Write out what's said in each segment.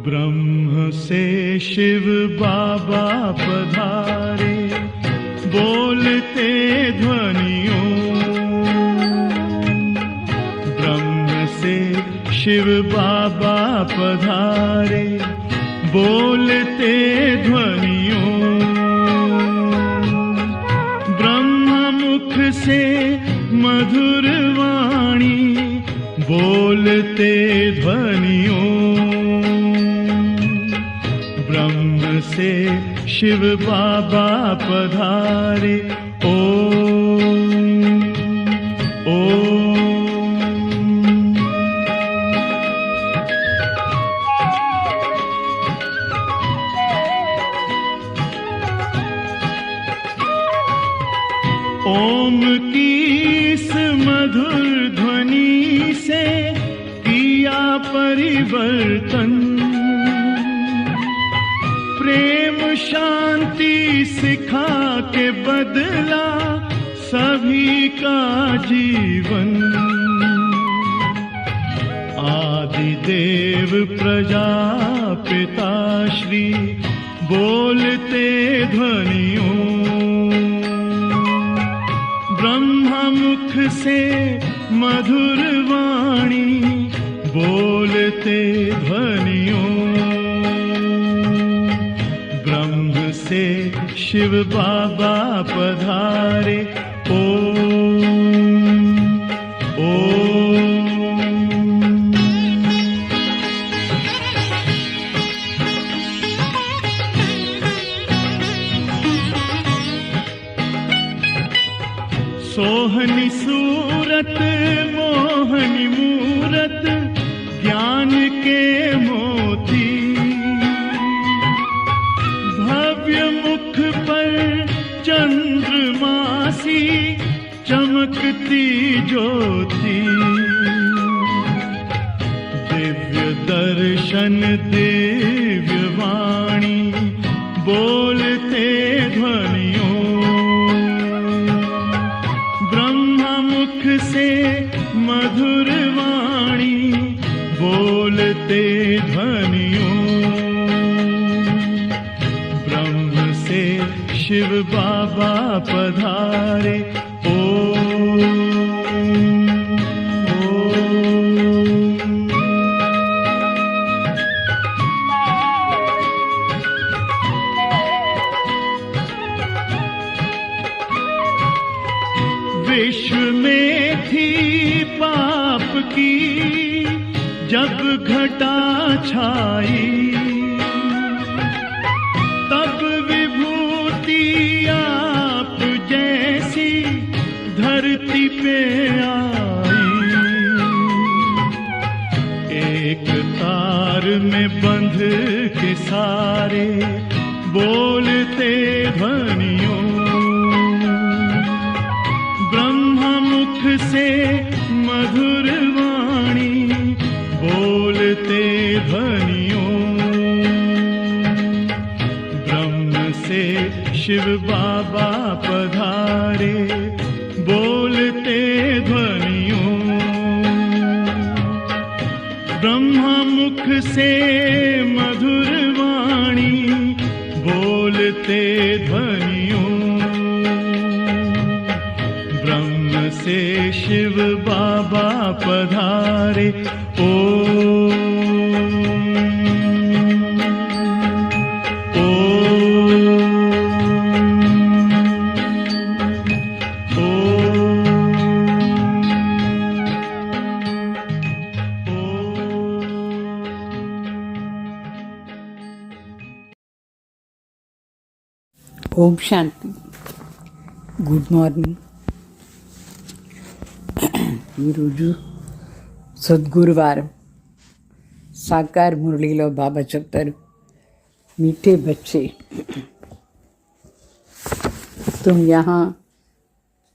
ब्रह्म से शिव बाबा पधारे, बोलते ध्वनियों। ब्रह्म से शिव बाबा पधारे, बोलते ध्वनियों। ब्रह्म मुख से मधुर वाणी, बोलते ध्वनियों। ब्रह्म से शिव बाबा पधारे, ओम ओम। ओम की इस मधुर ध्वनि से किया परिवर्तन। प्रेम शांति सिखा के बदला सभी का जीवन। आदि देव प्रजापिता श्री, बोलते ध्वनियों। ब्रह्मा मुख से मधुर वाणी, बोलते ध्वनियों। ब्रह्म से शिव बाबा पधारे, ओम ओम। सोहनी सूरत मोहनी मूरत, ज्ञान के मोती। भव्य मुख पर चंद्रमासी, चमकती ज्योति। दिव्य दर्शन दिव्य वाणी, बोलते ध्वनियों। ब्रह्मा मुख से मधुर वाणी, बोलते ध्वनियों। ब्रह्म से शिव बाबा पधारे, ओम ओम। विश्व में थी पाप की जब घटा छाई, तब विभूति आप जैसी धरती पे आई। एक तार में बंध के सारे, बोलते ध्वनियों। ब्रह्मा मुख से मधुर वाणी, बोलते ध्वनियों। ब्रह्म से शिव बाबा पधारे, बोलते ध्वनियों। ब्रह्मा मुख से मधुर वाणी, बोलते ध्वनियों। ब्रह्म से शिव बाबा पधारे, ओम ओम ओम शांति। Good morning. ఈరోజు సద్గురువారం. साकार मुरलीలో बाबा చెప్తారు, मीठे बच्चे तुम यहाँ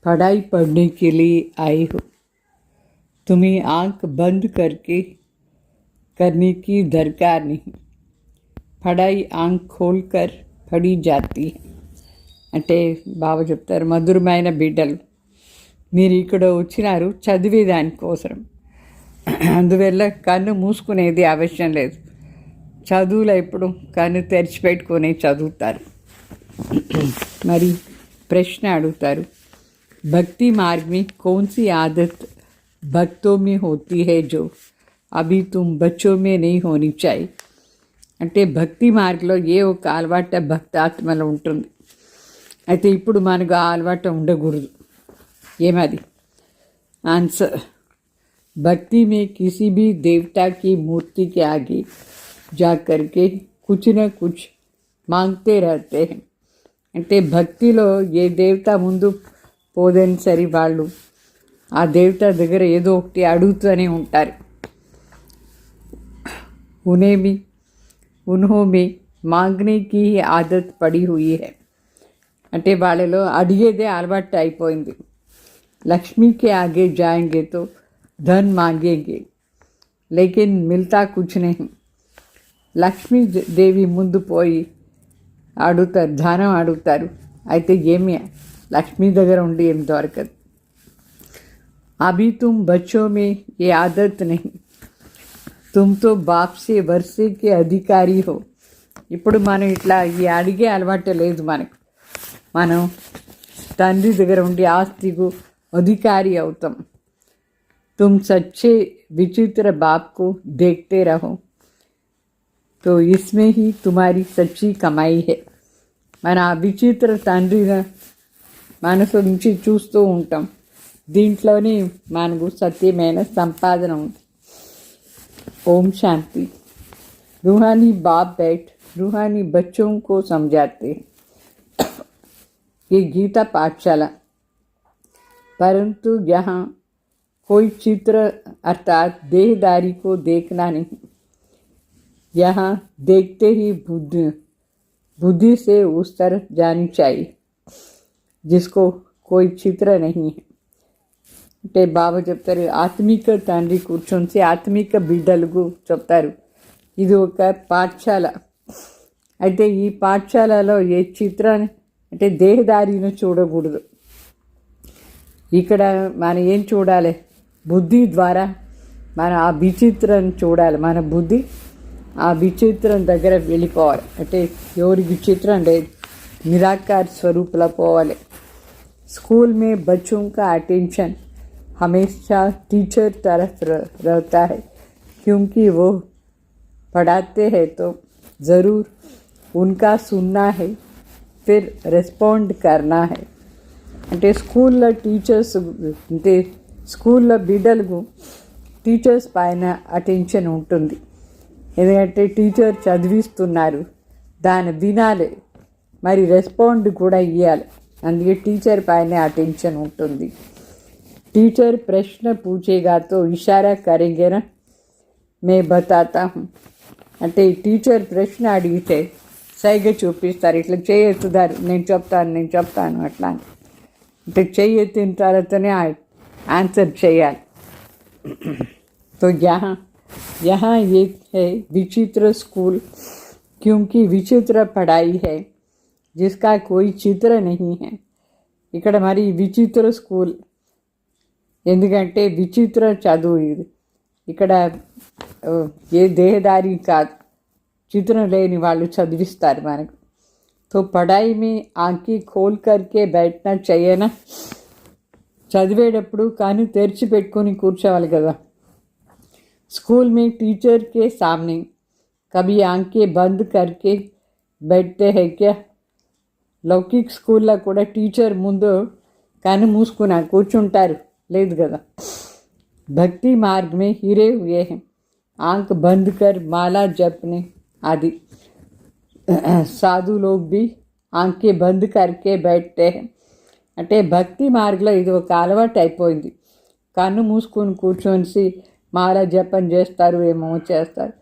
पढ़ाई पढ़ने के लिए आए हो, तुम्हें आंख बंद करके करने की दरकार नहीं, పడాయి ఆంఖ్ ఖోల్కర్ పడి జాతి. అంటే బాబా చెప్తారు, మధురమైన బిడ్డలు, మీరు ఇక్కడ వచ్చినారు చదివేదానికోసం, అందువల్ల కన్ను మూసుకునేది అవసరం లేదు. చదువులో ఎప్పుడు కన్ను తెరిచిపెట్టుకొని చదువుతారు. మరి ప్రశ్న అడుగుతారు, భక్తి మార్గ్ में कौन सी आदत भक्तों में होती है जो अभी तुम बच्चों में नहीं होनी चाहिए. అంటే భక్తి మార్గంలో ఏ ఒక అలవాటు భక్తాత్మలో ఉంటుంది, అయితే ఇప్పుడు మనకు ఆ అలవాటు ఉండకూడదు. ఏమది? ఆన్సర్, भक्ति में किसी भी देवता की मूर्ति के आगे जा करके कुछ न कुछ मांगते रहते हैं. అంటే భక్తిలో ఏ దేవత ముందు పోదని సరి వాళ్ళు ఆ దేవత దగ్గర ఏదో ఒకటి అడుగుతూనే ఉంటారు. उन्होंने मांगने की ही आदत पड़ी हुई है. అంటే వాళ్ళలో అడిగేదే అలవాటు అయిపోయింది. लक्ष्मी के आगे जाएंगे तो धन मांगेंगे लेकिन मिलता कुछ नहीं. లక్ష్మీ దేవి ముందు పోయి అడుగుతారు, ధనం అడుగుతారు, అయితే ఏమి లక్ష్మీ దగ్గర ఉండి ఏం దొరకదు. अभी तुम बच्चों में ये आदत नहीं, तुम तो बाप से वर्षे के अधिकारी हो. ఇప్పుడు మనం ఇట్లా ఈ అడిగే అలవాటు లేదు మనకు. మనం తండ్రి దగ్గర ఉండి ఆస్తికు అధికారి అవుతాం. तुम सच्चे विचित्र बाप को देखते रहो तो इसमें ही तुम्हारी सच्ची कमाई है. మన ఆ విచిత్ర తండ్రిని మనసు నుంచి చూస్తూ ఉంటాం, దీంట్లోనే మనకు సత్యమైన సంపాదన ఉంది. ओम शांति. रूहानी बाप बैठ रूहानी बच्चों को समझाते हैं. ये गीता पाठशाला, परंतु यहाँ कोई चित्र अर्थात देहदारी को देखना नहीं. यहाँ देखते ही बुद्धि से उस तरफ जानी चाहिए जिसको कोई चित्र नहीं है. అంటే బాబా చెప్తారు, ఆత్మిక తండ్రి కూర్చొని ఆత్మిక బిడ్డలకు చెప్తారు, ఇది ఒక పాఠశాల. అయితే ఈ పాఠశాలలో ఏ చిత్రాన్ని అంటే దేహదారిని చూడకూడదు. ఇక్కడ మనం ఏం చూడాలి? బుద్ధి ద్వారా మనం ఆ విచిత్రం చూడాలి. మన బుద్ధి ఆ విచిత్రం దగ్గర వెళ్ళిపోవాలి. అంటే ఎవరి విచిత్రం లేదు, నిరాకార స్వరూపులో పోవాలి. स्कूल में बच्चों का अटेंशन हमेशा टीचर तरफ रहता है, क्योंकि वो पढ़ाते हैं तो ज़रूर उनका सुनना है, फिर రెస్పాండ్ करना है. అంటే స్కూల్లో టీచర్స్ అంటే స్కూల్లో బిడ్డలకు టీచర్స్ పైన అటెన్షన్ ఉంటుంది. ఎందుకంటే టీచర్ చదివిస్తున్నారు, దాన్ని వినాలి, మరి రెస్పాండ్ కూడా ఇవ్వాలి. అందుకే టీచర్ పైన అటెన్షన్ ఉంటుంది. टीचर प्रश्न पूछेगा तो इशारा करेंगे ना, मैं बताता हूँ. అంటే టీచర్ ప్రశ్న అడిగితే సైగ చూపిస్తారు, ఇట్లా చేయెత్తుతారు, నేను చెప్తాను అట్లా. అంటే చేయెత్తిన తర్వాతనే ఆన్సర్ చేయాలి. तो यहाँ ये है विचित्र स्कूल, क्योंकि विचित्र पढ़ाई है जिसका कोई चित्र नहीं है. ఇక్కడ మరి విచిత్ర స్కూల్ ఎందుకంటే విచిత్ర చదువు ఇది. ఇక్కడ ఏ దేహదారి కాదు, చిత్రం లేని వాళ్ళు చదివిస్తారు మనకు. तो पढ़ाई में आंखें खोल करके बैठना चाहिए ना. చదివేటప్పుడు కానీ తెరిచిపెట్టుకొని కూర్చోవాలి కదా. स्कूल में टीचर के सामने कभी आंखें बंद करके बैठते हैं क्या? లౌకిక్ స్కూల్లో కూడా టీచర్ ముందు కన్ను మూసుకున్నా కూర్చుంటారు లేదు కదా. भक्ति मार्ग में हिरे हुए हैं, आंख बंद कर माला जपने आदि. साधु लोग भी आंखें बंद करके बैठते हैं. అంటే భక్తి మార్గంలో ఇది ఒక అలవాటు అయిపోయింది. కన్ను మూసుకొని కూర్చొని మాల జపం చేస్తారు, ఏమో చేస్తారు.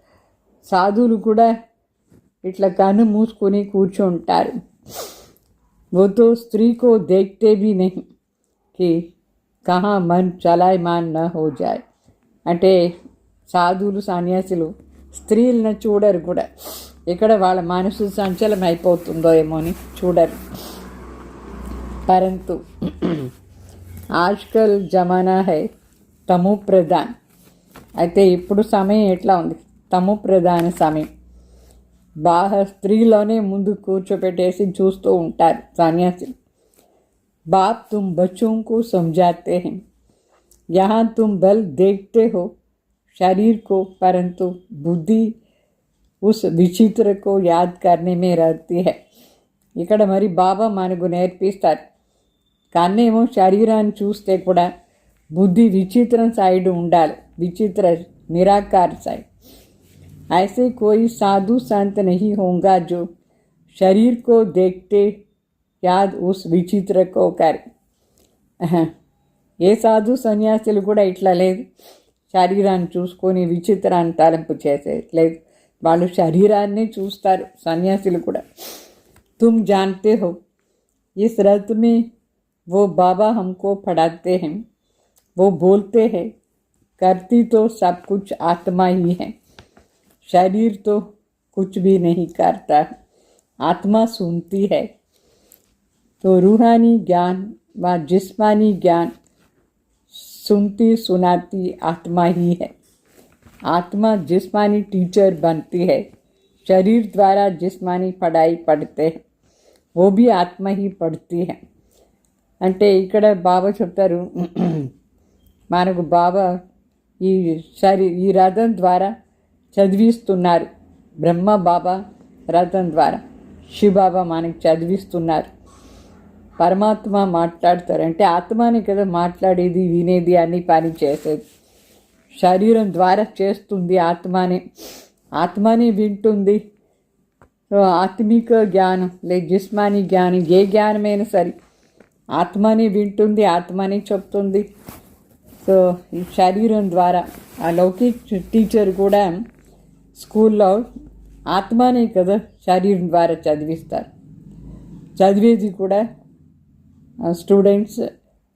సాధువులు కూడా ఇట్లా కన్ను మూసుకొని కూర్చుంటారు. वो तो स्त्री को देखते भी नहीं कि कहाँ मन चलायमान न हो जाए. అంటే సాధువులు సన్యాసులు స్త్రీలను చూడరు కూడా, ఇక్కడ వాళ్ళ మనసు సంచలం అయిపోతుందో ఏమో అని చూడరు. పరంతు ఆజ్కల్ జమానా హై తము ప్రధాన్. అయితే ఇప్పుడు సమయం ఎట్లా ఉంది? తము ప్రధాన సమయం. స్త్రీలోనే ముందు కూర్చోపెట్టేసి చూస్తూ ఉంటారు సన్యాసులు. बाप तुम बच्चों को समझाते हैं, यहाँ तुम बल देखते हो शरीर को, परंतु बुद्धि उस विचित्र को याद करने में रहती है. ఇక్కడ మరి బాబా మనకు నేర్పిస్తారు. కన్నేమో శరీరాన్ని చూస్తే కూడా బుద్ధి విచిత్రం సైడ్ ఉండాలి, విచిత్ర నిరాకార సైడ్. ऐसे कोई साधु संत नहीं होगा जो शरीर को देखते याद उस विचित्र को करे. ఏ సాధు సన్యాసులు కూడా ఇట్లా లేదు, శరీరాన్ని చూసుకొని విచిత్రాన్ని తలంపు చేసేది లేదు. వాళ్ళు శరీరాన్ని చూస్తారు సన్యాసులు కూడా. तुम जानते हो इस रथ में वो बाबा हमको पढ़ाते हैं, वो बोलते हैं करती तो सब कुछ आत्मा ही है, शरीर तो कुछ भी नहीं करता, आत्मा सुनती है. तो रूहानी ज्ञान व जिस्मानी ज्ञान सुनती सुनाती आत्मा ही है. आत्मा जिस्मानी टीचर बनती है, शरीर द्वारा जिस्मानी पढ़ाई पढ़ते हैं, वो भी आत्मा ही पढ़ती है. అంటే ఇక్కడ బాబా చెప్తారు, మనకు బాబా ఈ రథం ద్వారా చదివిస్తున్నారు. బ్రహ్మ బాబా రథం ద్వారా శివబాబా మనకు చదివిస్తున్నారు. పరమాత్మ మాట్లాడతారు అంటే ఆత్మని కదా మాట్లాడేది, వినేది, అన్ని పని చేసేది. శరీరం ద్వారా చేస్తుంది ఆత్మని వింటుంది. ఆత్మిక జ్ఞానం లేదు జిస్మాని జ్ఞానం, ఏ జ్ఞానమైనా సరే ఆత్మని వింటుంది, ఆత్మని చెప్తుంది. సో ఈ శరీరం ద్వారా ఆ లౌకిక్ టీచర్ కూడా స్కూల్లో ఆత్మనే కదా శరీరం ద్వారా చదివిస్తారు. చదివేది కూడా స్టూడెంట్స్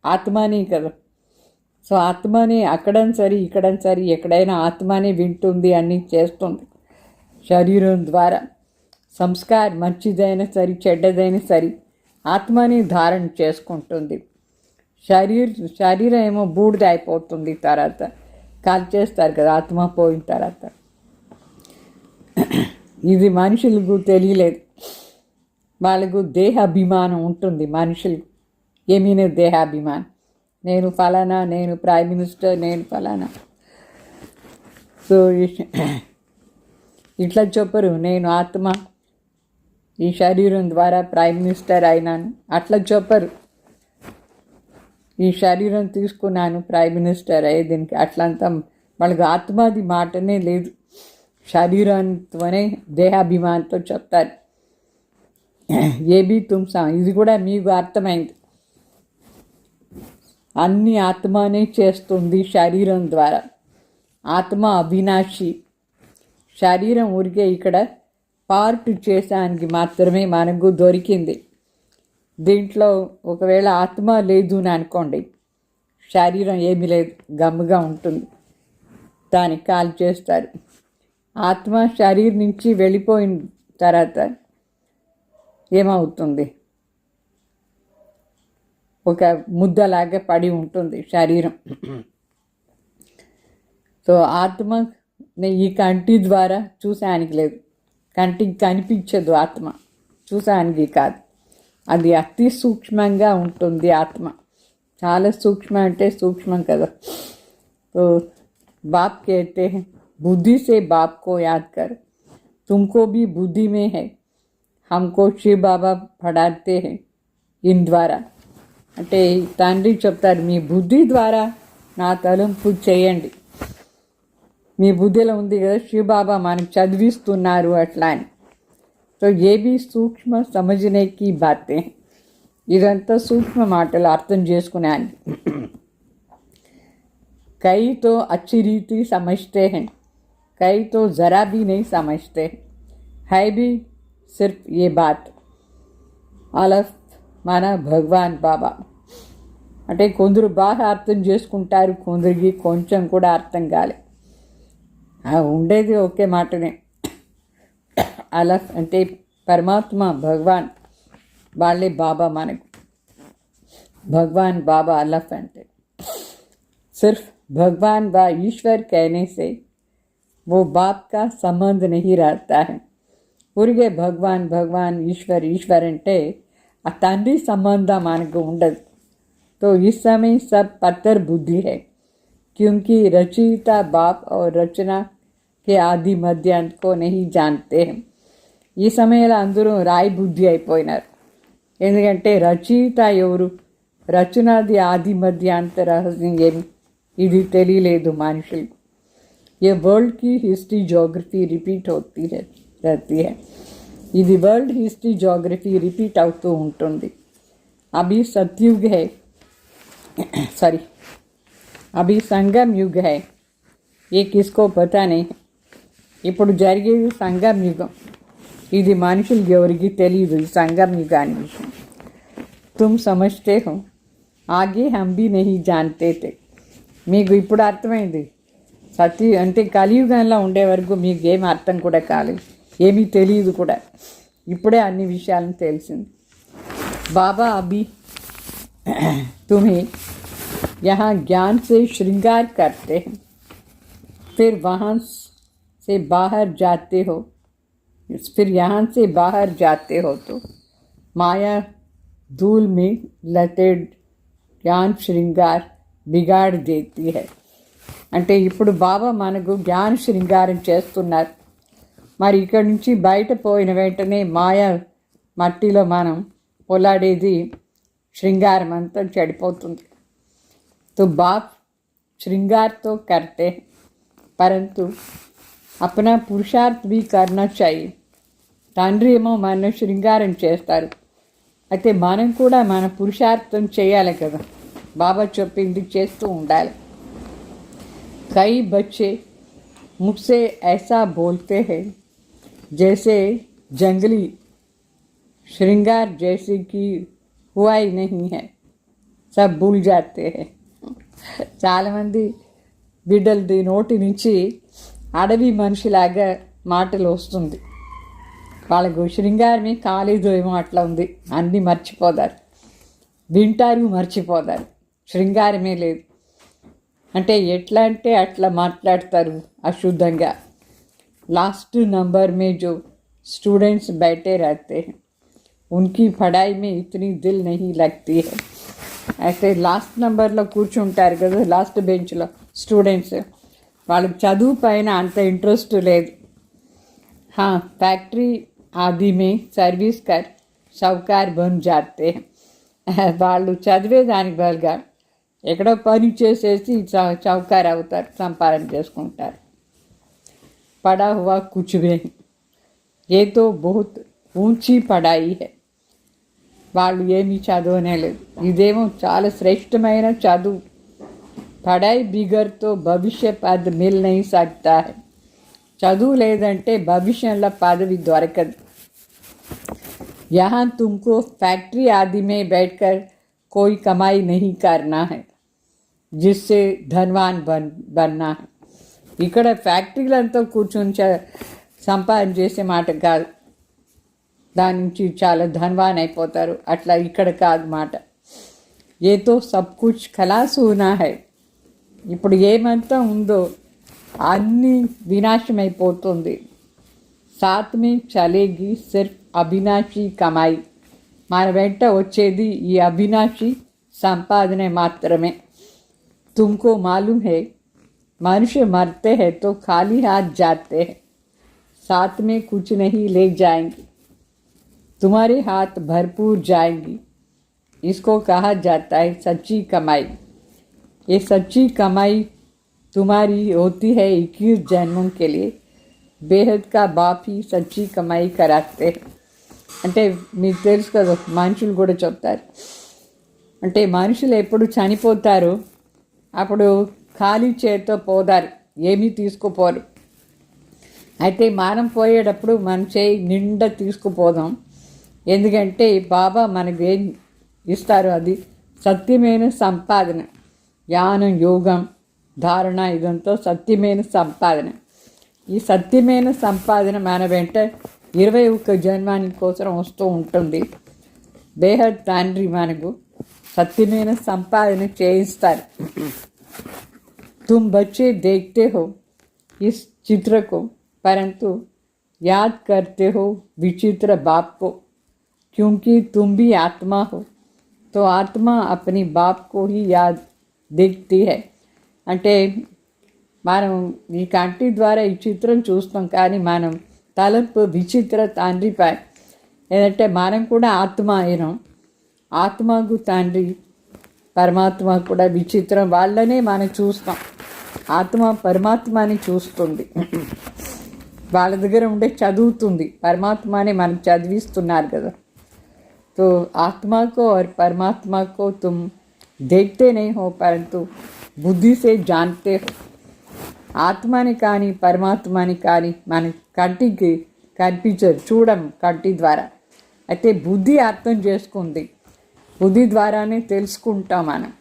ఆత్మనే కదా. సో ఆత్మని అక్కడ సరి ఇక్కడ సరి ఎక్కడైనా ఆత్మని వింటుంది, అన్నీ చేస్తుంది. శరీరం ద్వారా సంస్కార్ మంచిదైనా సరి చెడ్డదైనా సరి ఆత్మని ధారణ చేసుకుంటుంది. శరీరం ఏమో బూడిద అయిపోతుంది, తర్వాత కాల్ చేస్తారు కదా ఆత్మ పోయిన తర్వాత. ఇది మనుషులకు తెలియలేదు. వాళ్ళకు దేహాభిమానం ఉంటుంది మనుషులకు. ఏమీనే దేహాభిమానం, నేను ఫలానా, నేను ప్రైమ్ మినిస్టర్, నేను ఫలానా. సో ఇట్లా చెప్పరు, నేను ఆత్మ ఈ శరీరం ద్వారా ప్రైమ్ మినిస్టర్ అయినాను అట్లా చెప్పరు. ఈ శరీరం తీసుకున్నాను ప్రైమ్ మినిస్టర్ అయ్యే దీనికి అట్లంతా వాళ్ళకి ఆత్మది మాటనే లేదు. శరీరంతోనే దేహాభిమానంతో చెప్తారు. ఏబీ తుమ్సా, ఇది కూడా మీకు అర్థమైంది. అన్ని ఆత్మనే చేస్తుంది శరీరం ద్వారా. ఆత్మ అవినాశి. శరీరం ఊరికే ఇక్కడ పార్ట్ చేసానికి మాత్రమే మనకు దొరికింది. దీంట్లో ఒకవేళ ఆత్మ లేదు అని అనుకోండి, శరీరం ఏమీ లేదు, గమ్ముగా ఉంటుంది, దాన్ని కాల్ చేస్తారు. ఆత్మ శరీరం నుంచి వెళ్ళిపోయిన తర్వాత ఏమవుతుంది? ఒక ముద్దలాగా పడి ఉంటుంది శరీరం. సో ఆత్మ ఈ కంటి ద్వారా చూసానికి లేదు, కంటికి కనిపించదు ఆత్మ, చూసానికి కాదు. అది అతి సూక్ష్మంగా ఉంటుంది ఆత్మ, చాలా సూక్ష్మ అంటే సూక్ష్మం కదా. तो बाप कहते हैं बुद्धि से बाप को याद कर, तुमको भी बुद्धि में है, हमको शिव बाबा पढ़ाते हैं इन द्वारा. అంటే తండ్రి చెప్తారు, మీ బుద్ధి ద్వారా నా తలంపు చేయండి. మీ బుద్ధిలో ఉంది కదా శివబాబా మనకు చదివిస్తున్నారు అట్లా అని. तो ये भी सूक्ष्म समझने की बातें, ఇదంతా సూక్ష్మ మాటలు అర్థం చేసుకున్నాను. कई तो अच्छी रीति समझते हैं, कई तो ज़रा भी नहीं समझते, है भी सिर्फ ये बात. अलफ माना भगवान बाबा. అంటే కొందరు బాగా అర్థం చేసుకుంటారు, కొందరికి కొంచెం కూడా అర్థం కాలే. ఉండేది ఒకే మాటనే, అలఫ్ అంటే పరమాత్మ భగవాన్ వాళ్ళే బాబా మనకు. भगवान बाबा अलफ अंटे सिर्फ भगवान व ईश्वर कहने से वो बाप का संबंध नहीं रहता है. ఊరిగే భగవాన్ భగవాన్ ఈశ్వర్ ఈశ్వర్ అంటే ఆ తండ్రి సంబంధం మనకు ఉండదు. तो इस समय सब पत्थर बुद्धि है क्योंकि रचयिता बाप और रचना के आदि मध्य अंत को नहीं जानते हैं. ఈ సమయంలో అందరూ రాయి బుద్ధి అయిపోయినారు. ఎందుకంటే రచయిత ఎవరు, రచనాది ఆది మధ్య అంత రహస్యం ఏమి ఇది తెలియలేదు మనుషులు. ये वर्ल्ड की हिस्ट्री जोग्रफी रिपीट होती है रहती है. ఇది వరల్డ్ హిస్టరీ జోగ్రఫీ రిపీట్ అవుతూ ఉంటుంది. अभी सतयुग है सॉरी अभी संगम युग है. ये किसको पता नहीं. ఇప్పుడు జరిగేది సంగం యుగం. ఇది మనుషులకి ఎవరికి తెలియదు ఈ సంగం యుగాన్ని విషయం. तुम समझते हो आगे हम भी नहीं जानते थे. మీకు ఇప్పుడు అర్థమైంది. సతీ అంటే కలియుగంలో ఉండే వరకు మీకు ఏమి అర్థం కూడా కాలేదు, ఏమీ తెలియదు కూడా. ఇప్పుడే అన్ని విషయాలను తెలిసింది. बाबा अभी तुम्हें यहाँ ज्ञान से श्रृंगार करते हैं, फिर वहाँ से बाहर जाते हो, फिर यहाँ से बाहर जाते हो तो माया धूल में लतेड़ ज्ञान श्रृंगार बिगाड़ देती है. అంటే ఇప్పుడు బాబా మనకు జ్ఞాన శృంగారం చేస్తున్నారు. మరి ఇక్కడి నుంచి బయట పోయిన వెంటనే మాయా మట్టిలో మనం పొలాడేది శృంగారం అంతా చెడిపోతుంది. तो बाप श्रृंगार तो करते हैं परंतु अपना पुरुषार्थ भी करना चाहिए. తండ్రి ఏమో మన శృంగారం చేస్తారు, అయితే మనం కూడా మన పురుషార్థం చేయాలి కదా. బాబా చెప్పింది చేస్తూ ఉండాలి. कई बच्चे मुझसे ऐसा बोलते हैं जैसे जंगली श्रृंगार जैसे कि हुआ ही नहीं है, सब भूल जाते हैं. చాలామంది బిడ్డలది నోటి నుంచి అడవి మనిషిలాగా మాటలు వస్తుంది. వాళ్ళకు శృంగారమే కాలేదో ఏమో అట్లా ఉంది, అన్నీ మర్చిపోతారు, వింటారు మర్చిపోతారు, శృంగారమే లేదు. అంటే ఎట్లా అంటే అట్లా మాట్లాడతారు అశుద్ధంగా. लास्ट नंबर में जो स्टूडेंट्स बैठे रहते हैं उनकी पढ़ाई में इतनी दिल नहीं लगती है. అయితే లాస్ట్ నెంబర్లో కూర్చుంటారు కదా, లాస్ట్ బెంచ్లో స్టూడెంట్స్, వాళ్ళకి చదువు పైన అంత ఇంట్రెస్ట్ లేదు. ఫ్యాక్టరీ ఆది మే సర్వీస్ కర్ షౌకార్ బన్ జాతే. వాళ్ళు చదివేదానికి బదులుగా ఎక్కడో పని చేసేసి చౌకార్ అవుతారు, సంపాదన చేసుకుంటారు. పడా హువా కుచ్ భీ नहीं, ये तो बहुत ऊंची पढ़ाई है. వాళ్ళు ఏమీ చదవనే లేదు, ఇదేమో చాలా శ్రేష్టమైన చదువు. పడాయి బిగర్తో భవిష్య పద మిల్ नहीं सकता है. చదువు లేదంటే భవిష్యంలో పదవి దొరకదు. यहाँ तुमको फैक्ट्री आदि में बैठकर कोई कमाई नहीं करना है जिससे धनवान बनना है. ఇక్కడ ఫ్యాక్టరీలంతా కూర్చొని సంపాదన చేసే మాట కాదు, దాని నుంచి చాలా ధనవాన్ అయిపోతారు, అట్లా ఇక్కడ కాదు మాట. ఏతో సబ్ కుచ్ ఖలాస్ హోనా హై. ఇప్పుడు ఏమంతా ఉందో అన్నీ వినాశం అయిపోతుంది. సాత్ మే చలేగి సిర్ఫ్ అవినాశీ కమాయి. మన వెంట వచ్చేది ఈ అవినాశీ సంపాదనే మాత్రమే. तुमको मालूम है मनुष्य मरते हैं तो खाली हाथ जाते हैं, साथ में कुछ नहीं ले जाएंगे. तुम्हारे हाथ भरपूर जाएंगी. इसको कहा जाता है सच्ची कमाई. ये सच्ची कमाई तुम्हारी होती है 21 जन्मों के लिए. बेहद का बाप ही सच्ची कमाई कराते हैं. అంటే మీకు తెలుసు కదా, మనుషులు కూడా చెప్తారు, అంటే మనుషులు ఎప్పుడు చనిపోతారు అప్పుడు ఖాళీ చేతితో పోతారు, ఏమీ తీసుకుపోరు. అయితే మనం పోయేటప్పుడు మన చేయి నిండా తీసుకుపోదాం, ఎందుకంటే బాబా మనకు ఏం ఇస్తారు అది సత్యమైన సంపాదన, జ్ఞానం, యోగం, ధారణ, ఇదంతా సత్యమైన సంపాదన. ఈ సత్యమైన సంపాదన మన వెంట 21 జన్మాని కోసం వస్తూ ఉంటుంది. బేహద్ తండ్రి మనకు సత్యమైన సంపాదన చేయిస్తారు. तुम बच्चे देखते हो इस चित्र को, परंतु याद करते हो विचित्र बाप को, क्योंकि तुम भी आत्मा हो. तो आत्मा अपनी बाप को ही याद देखती है. అంటే మనం ఈ కంటి ద్వారా ఈ చిత్రం చూస్తాం, కానీ మనం తలంపు విచిత్ర తండ్రిపై. ఏంటంటే మనం కూడా ఆత్మ అయినాం. ఆత్మకు తండ్రి పరమాత్మ కూడా విచిత్రం, వాళ్ళనే మనం చూస్తాం. ఆత్మ పరమాత్మని చూస్తుంది, వాళ్ళ దగ్గర ఉండే చదువుతుంది. పరమాత్మని మనం చదివిస్తున్నారు కదా. तो आत्मा को और परमात्मा को तुम देखते नहीं हो, परंतु बुद्धि से जानते हो. ఆత్మని కానీ పరమాత్మని కానీ మన కంటికి కనిపించదు, చూడం కంటి ద్వారా. అయితే బుద్ధి అర్థం చేసుకుంది, బుద్ధి ద్వారానే తెలుసుకుంటాం మనం.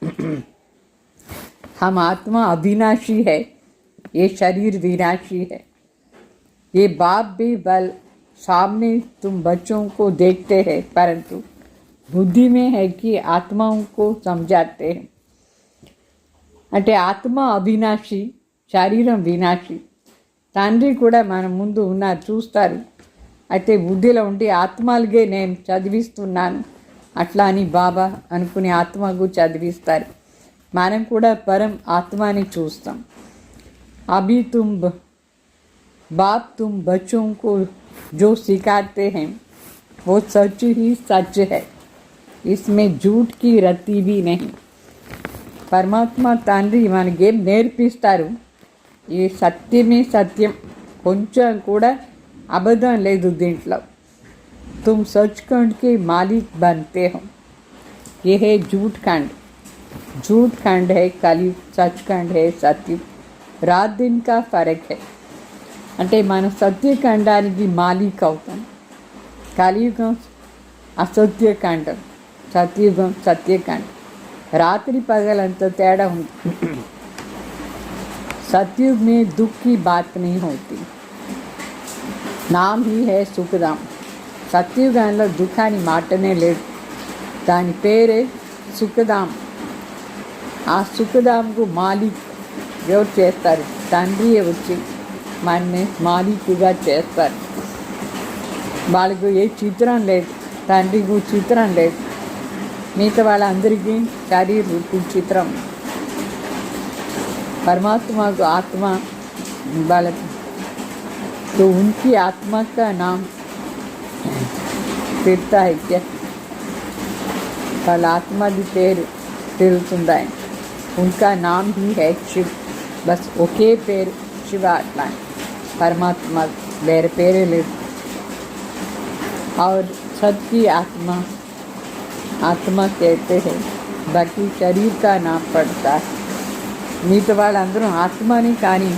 हम आत्मा अविनाशी है, ये शरीर विनाशी है. ये बाप भी बल सामने तुम बच्चों को देखते हैं, परंतु बुद्धि में है कि आत्माओं को समझाते हैं. అంటే ఆత్మ అవినాశి, శరీరం వినాశి. తండ్రి కూడా మన ముందు ఉన్నారు, చూస్తారు. అయితే బుద్ధిలో ఉండి ఆత్మలుగే నేను చదివిస్తున్నాను అట్లా అని బాబా అనుకుని ఆత్మకు చదివిస్తారు. మనం కూడా పరం ఆత్మని చూస్తాం. అభి तुम बाप तुम बच्चों को जो सिखाते हैं वो सच ही सच है, इसमें झूठ की रत्ती भी नहीं. పరమాత్మ తండ్రి మనకేం నేర్పిస్తారు, ఈ సత్యమే సత్యం, కొంచెం కూడా అబద్ధం లేదు దీంట్లో. तुम सचखंड के मालिक बनते हो. ये है झूठ खंड. झूठ खंड है कलयुग, सचखंड है सत्युग. रात दिन का फर्क है. అంటే మనం సత్యఖండానికి మాలిక్ అవుతాం. కలియుగం అసత్యఖండం, సత్యుగం సత్యఖండం. రాత్రి పగలంత తేడా ఉంది. सतयुग में दुख की बात नहीं होती, नाम ही है सुखधाम. సత్యుగంలో దుఃఖాన్ని మాటనే లేదు, దాని పేరే సుఖధాం. ఆ సుఖధాంకు మాలిక్ ఎవరు చేస్తారు? తండ్రియే వచ్చి మనని మాలికుగా చేస్తారు. వాళ్ళకు ఏ చిత్రం లేదు, తండ్రికి చిత్రం లేదు. మిగతా వాళ్ళందరికీ శరీర రూపీ చిత్రం. परमात्मा को आत्मा बालक, तो उनकी आत्मा का नाम फिरता है क्या? వాళ్ళ ఆత్మది పేరు తిరుగుతుందా? उनका नाम ही है शिव. बस ఒకే పేరు శివ. అట్లా పరమాత్మ వేరే పేరే లేదు. और सबकी आत्मा आत्मा कहते हैं, बाकी शरीर का नाम पड़ता है. మిగతా వాళ్ళందరూ ఆత్మని, కానీ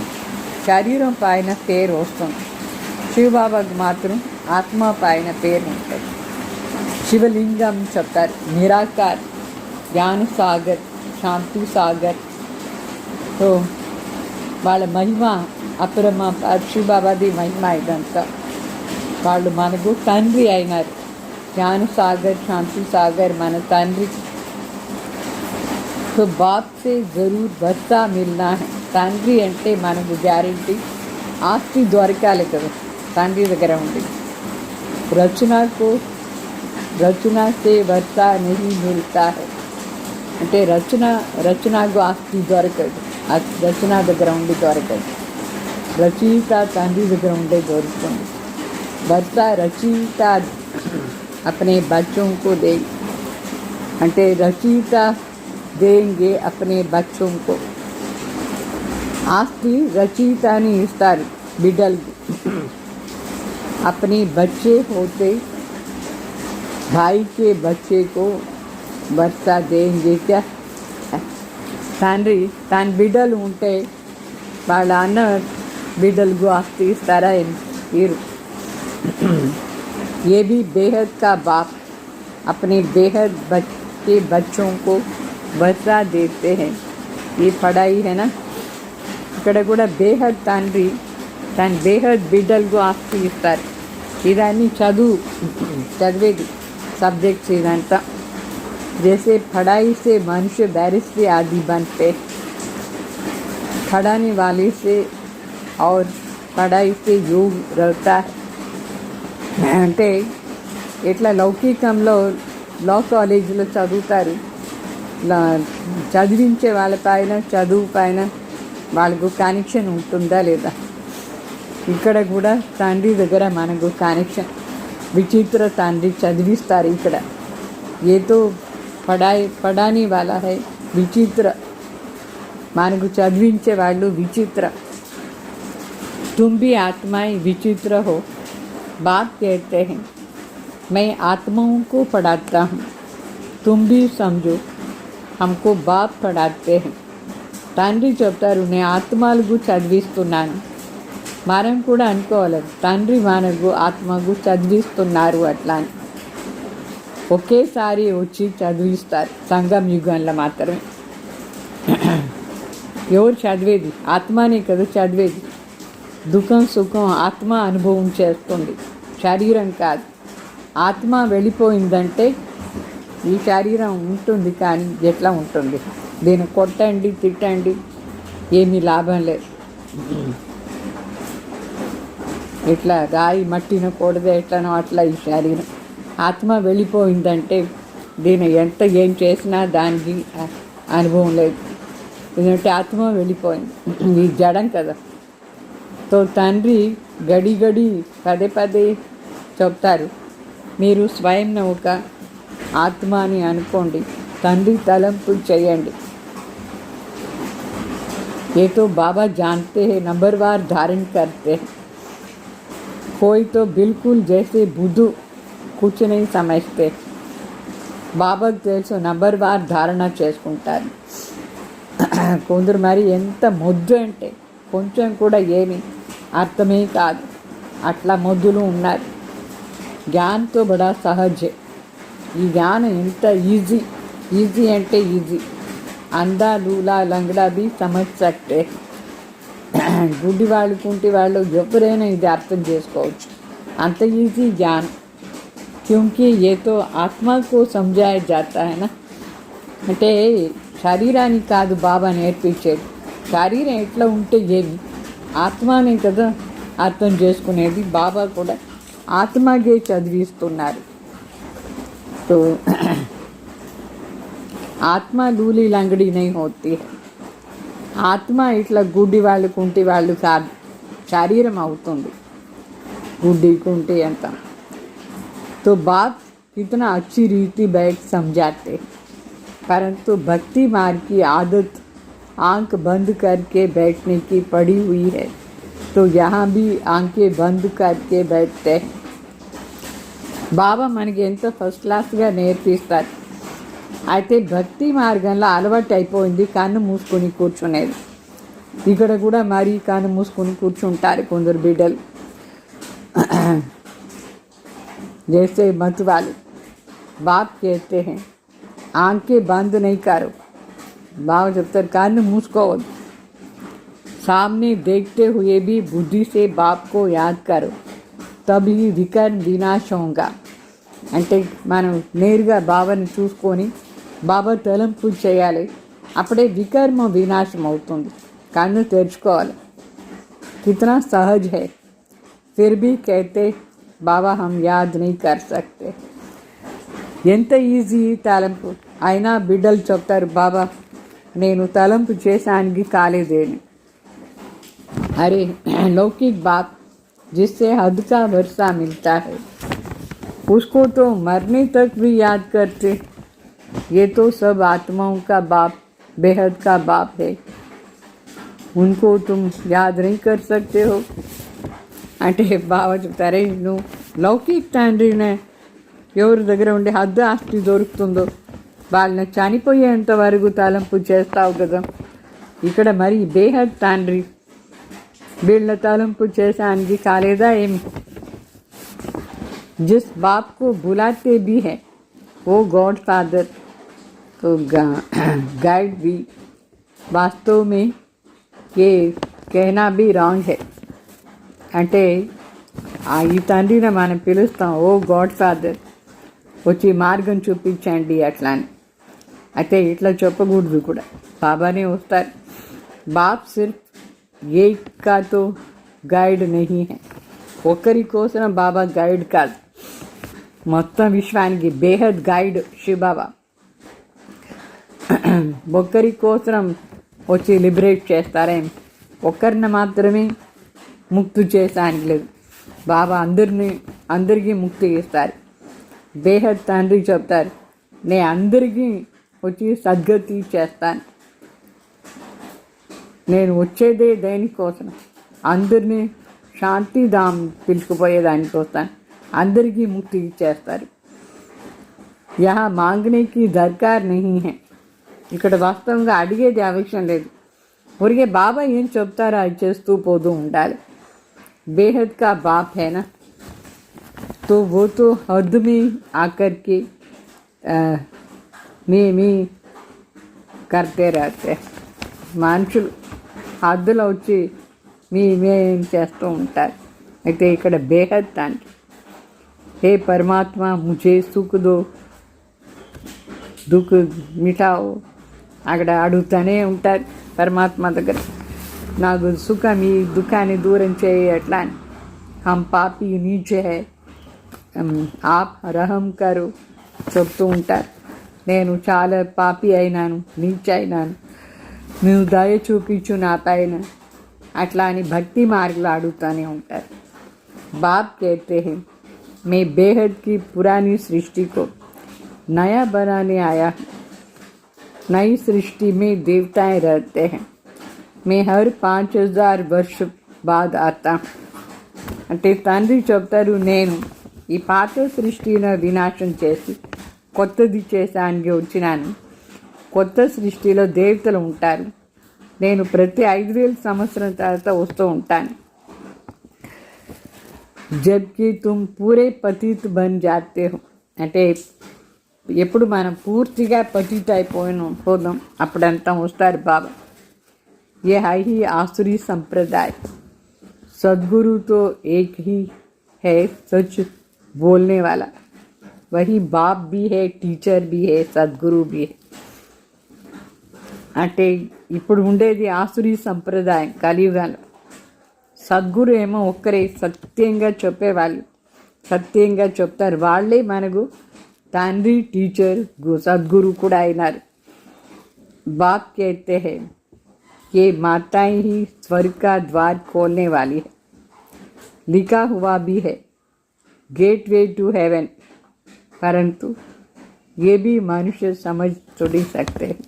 శరీరం పైన పేరు వస్తుంది. శివబాబాకు మాత్రం ఆత్మ పైన పేరు ఉంటుంది. శివలింగం చెప్తారు, నిరాకార్, జ్ఞాన సాగర్, శాంతి సాగర్. సో వాళ్ళ మహిమ అపరమ. శివబాబాది మహిమ ఇదంతా. వాళ్ళు మనకు తండ్రి అయినారు. జ్ఞాన సాగర్, శాంతి సాగర్ మన తండ్రి. तो बाप से ज़रूर बच्चा मिलना है. తండ్రి అంటే మనకు గ్యారెంటీ ఆస్తి దొరకాలి కదా, తండ్రి దగ్గర ఉండి. రచన से वर्षा नहीं मिलता है. అంటే రచనకు ఆస్తి దొరకదు, రచన దగ్గర ఉండి దొరకదు. రచయిత తండ్రి దగ్గర ఉండే దొరుకుతుంది. वर्ष రచయిత अपने बच्चों को दे, అంటే రచయిత देंगे अपने बच्चों को. आस्ति रचयिता ने इस्तार बिडल. अपने बच्चे होते भाई के बच्चे को वर्षा देंगे क्या? తండ్రి తన బిడ్డలు ఉంటే వాళ్ళ అన్న బిడ్డలకు ఆస్తి ఇస్తారా? తీరు. ये भी बेहद का बाप अपने बेहद के बच्चों को बसा देते हैं. ये पढ़ाई है ना. ఇక్కడ కూడా బేహద్ తండ్రి తన బేహద్ బిడ్డలకు ఆస్తి ఇస్తారు. ఇదన్నీ చదివేది సబ్జెక్ట్స్ ఇదంతా. जैसे पढ़ाई से मनुष्य बैरिस्ट्री आदि बनते, पढ़ाने वाले से और पढ़ाई से योग रहता है. అంటే ఇట్లా లౌకికంలో లా కాలేజీలో చదువుతారు. చదివించే వాళ్ళ పైన చదువు పైన వాళ్ళకు కనెక్షన్ ఉంటుందా లేదా. ఇక్కడ కూడా తండ్రి దగ్గర మనకు కనెక్షన్. విచిత్ర తండ్రి చదివిస్తారు ఇక్కడ. ఏతో పడాని వాళ్ళ హై విచిత్ర, మనకు చదివించే వాళ్ళు విచిత్ర. तुम भी आत्माएं विचित्र हो. बाप कहते हैं मैं आत्माओं को पढ़ाता हूँ, तुम भी समझो हमको बाप पढ़ाते हैं. తండ్రి చెప్తారు నేను ఆత్మలకు చదివిస్తున్నాను. మనం కూడా అనుకోవాలి తండ్రి మనకు ఆత్మకు చదివిస్తున్నారు అట్లా అని. ఒకేసారి వచ్చి చదివిస్తారు సంగం యుగంలో మాత్రమే. ఎవరు చదివేది? ఆత్మనే కదా చదివేది. దుఃఖం సుఖం ఆత్మ అనుభవం చేస్తుంది, శరీరం కాదు. ఆత్మ వెళ్ళిపోయిందంటే ఈ శరీరం ఉంటుంది కానీ ఎట్లా ఉంటుంది? దీన్ని కొట్టండి తిట్టండి ఏమీ లాభం లేదు. ఇట్లా రాయి మట్టిన కూడదే ఎట్లనో అట్లా ఈ శరీరం. ఆత్మ వెళ్ళిపోయిందంటే దీన్ని ఎంత ఏం చేసినా దానికి అనుభవం లేదు. ఎందుకంటే ఆత్మ వెళ్ళిపోయింది, ఈ జడం కదా. తో తండ్రి గడి పదే పదే చెప్తారు మీరు స్వయం ఒక ఆత్మ అని అనుకోండి, తండ్రి తలంపు చేయండి. ये तो बाबा जानते हैं, नंबरवार धारण करते हैं. कोई तो बिल्कुल जैसे बुद्धू कुछ नहीं समझते. బాబాకు తెలుసు నంబర్వార్ ధారణ చేసుకుంటారు. కొందరు మరి ఎంత మొద్దు అంటే కొంచెం కూడా ఏమి అర్థమే కాదు, అట్లా మొద్దులు ఉన్నారు. జ్ఞాన్తో బడా సహజే. ఈ జ్ఞానం ఎంత ఈజీ అంటే ఈజీ. అందా లూలా లంగడా బి సమజ్ సక్తే. గుడ్డి వాళ్ళు కుంటి వాళ్ళు ఎవరైనా ఇది అర్థం చేసుకోవచ్చు. అంత ఈజీ జ్ఞానం. क्योंकि ये तो आत्मा को समझाया जाता है ना. అంటే శరీరానికి కాదు బాబా నేర్పించేది. శరీరం ఎట్లా ఉంటే ఏమి, ఆత్మనే కదా అర్థం చేసుకునేది. బాబా కూడా ఆత్మగే చదివిస్తున్నారు. तो ఆత్మ లూలి లంగడి नहीं होती. ఆత్మ ఇట్లా గుడ్డి వాళ్ళు కుంటి వాళ్ళు కాదు, శరీరం అవుతుంది. గుడ్డి కుంటి అంత. तो बाप कितना अच्छी रीति बैठ समझाते, परंतु भक्ति मार्ग की आदत आंख बंद करके बैठने की पड़ी हुई है. तो यहाँ भी आंखें बंद करके बैठते हैं. బాబా మనకి ఎంతో ఫస్ట్ క్లాస్గా నేర్పిస్తారు. అయితే భక్తి మార్గంలో అలవాటు అయిపోయింది కన్ను మూసుకొని కూర్చునేది. ఇక్కడ కూడా మరీ కన్ను మూసుకొని కూర్చుంటారు కొందరు బిడ్డలు. जैसे मत वाले बाप कहते हैं आंखें बंद नहीं करो. बाबा जब तक कान मूసుకోవద్దు. सामने देखते हुए भी बुद्धि से बाप को याद करो, तभी विकर्म विनाश होगा. అంటే మనం నేరుగా బాబాని చూసుకొని బాబా తలంపు చేయాలి, అప్పుడే వికర్మ వినాశం అవుతుంది. కన్ను తెరుచుకోవాలి. कितना सहज है, फिर भी कहते బాబా హమ్ యాద్ నహీ కర్ సక్తే. ఎంత ఈజీ తలంపు అయినా బిడ్డలు చెప్తారు బాబా నేను తలంపు చేసానికి కాలేదేని. అరే लौकिक बाप जिससे हद का वर्षा मिलता है उसको तो मरने तक भी याद करते. ये तो सब आत्माओं का बाप, बेहद का बाप है, उनको तुम याद नहीं कर सकते हो. అంటే బాబా చెప్తారే నువ్వు లౌకిక తండ్రినే ఎవరి దగ్గర ఉండే హద్దు ఆస్తి దొరుకుతుందో వాళ్ళని చనిపోయేంత వరకు తలంపు చేస్తావు కదా. ఇక్కడ మరి బేహద్ తండ్రి వీళ్ళ తలంపు చేసానికి కాలేదా ఏమి. जिस बाप को बुलाते भी है वो गॉड फादर तो गाइड भी वास्तव में ये कहना भी రాంగ్ है. అంటే ఈ తండ్రిని మనం పిలుస్తాం, ఓ గాడ్ ఫాదర్ వచ్చి మార్గం చూపించండి అట్లా అని. అయితే ఇట్లా చెప్పకూడదు కూడా. బాబానే వస్తారు. బాప్ సిర్ఫ్ एक का तो गाइड नहीं है. ఒకరి కోసం బాబా గైడ్ కాదు, మొత్తం విశ్వానికి బేహద్ గైడ్ శివబాబా. ఒక్కరి కోసం వచ్చి లిబరేట్ చేస్తారేం, ఒక్కరిని మాత్రమే ముక్తి చేసానికి లేదు. బాబా అందరికీ ముక్తి ఇస్తారు. బేహద్ తండ్రి చెప్తారు, నేను అందరికీ వచ్చి సద్గతి చేస్తాను. నేను వచ్చేదే దేనికోసం, అందరినీ శాంతిధామ్ పిలుచుకుపోయేదానికోసం, అందరికీ ముక్తి ఇచ్చేస్తారు. యహా మాంగనేకి దర్కార్ నహీ హై. ఇక్కడ వాస్తవంగా అడిగేది అవసరం లేదు. ఊరికే బాబా ఏం చెప్తారో అది చేస్తూ పోతూ ఉండాలి. बेहद का बाप है ना, तो वो तो हद में आकर के मी करते रहते हैं. మనుషులు హద్దులో వచ్చి మేం చేస్తూ ఉంటారు. అయితే ఇక్కడ బేహద్ తండ్రి, హే పరమాత్మ ముझे సుఖ దో దుఃఖ మిటాओ, అక్కడ అడుగుతూనే ఉంటారు పరమాత్మ దగ్గర, నాకు సుఖం ఈ దుఃఖాన్ని దూరం చేయి అట్లా అని. హమ్ పాపి నీచే హై, ఆప్ రహం కరు చెప్తూ ఉంటారు. నేను చాలా పాపి అయినాను, నీచ అయినాను, నువ్వు దయ చూపించు నా పైన అట్లా అని భక్తి మార్గంలో అడుగుతూనే ఉంటారు. బాప్ कहते हैं, मैं बेहद की पुरानी सृष्टि को नया बनाने आया. नई सृष्टि में देवताएं रहते हैं. मैं हर 5000 वर्ष बाद आता. అంటే తండ్రి చెప్తారు, నేను ఈ పాత సృష్టిని వినాశం చేసి కొత్తది చేసానికి వచ్చినాను. కొత్త సృష్టిలో దేవతలు ఉంటారు. నేను ప్రతి 5000 సంవత్సరం తర్వాత వస్తూ ఉంటాను. జబ్కి తుమ్ పూరే పతిత్ బన్ జాతే హో. అంటే ఎప్పుడు మనం పూర్తిగా పతిత్ పోదాం అప్పుడంతా వస్తారు బాబా. ये है ही आसुरी संप्रदाय. सदगुरु तो एक ही है सच बोलने वाला, वही बाप भी है, टीचर भी है, सदगुरु भी है. అంటే ఇప్పుడు ఉండేది ఆసురీ సంప్రదాయం కలియుగంలో. సద్గురు ఏమో ఒక్కరే సత్యంగా చెప్పేవాళ్ళు, సత్యంగా చెప్తారు. వాళ్ళే మనకు తండ్రి, టీచర్, సద్గురు కూడా అయినారు. బాప్ कहते हैं, ये माताएं ही स्वर्ग का द्वार खोलने वाली है. लिखा हुआ भी है गेट वे टू हेवन, परंतु ये भी मनुष्य समझ थोड़ी सकते हैं.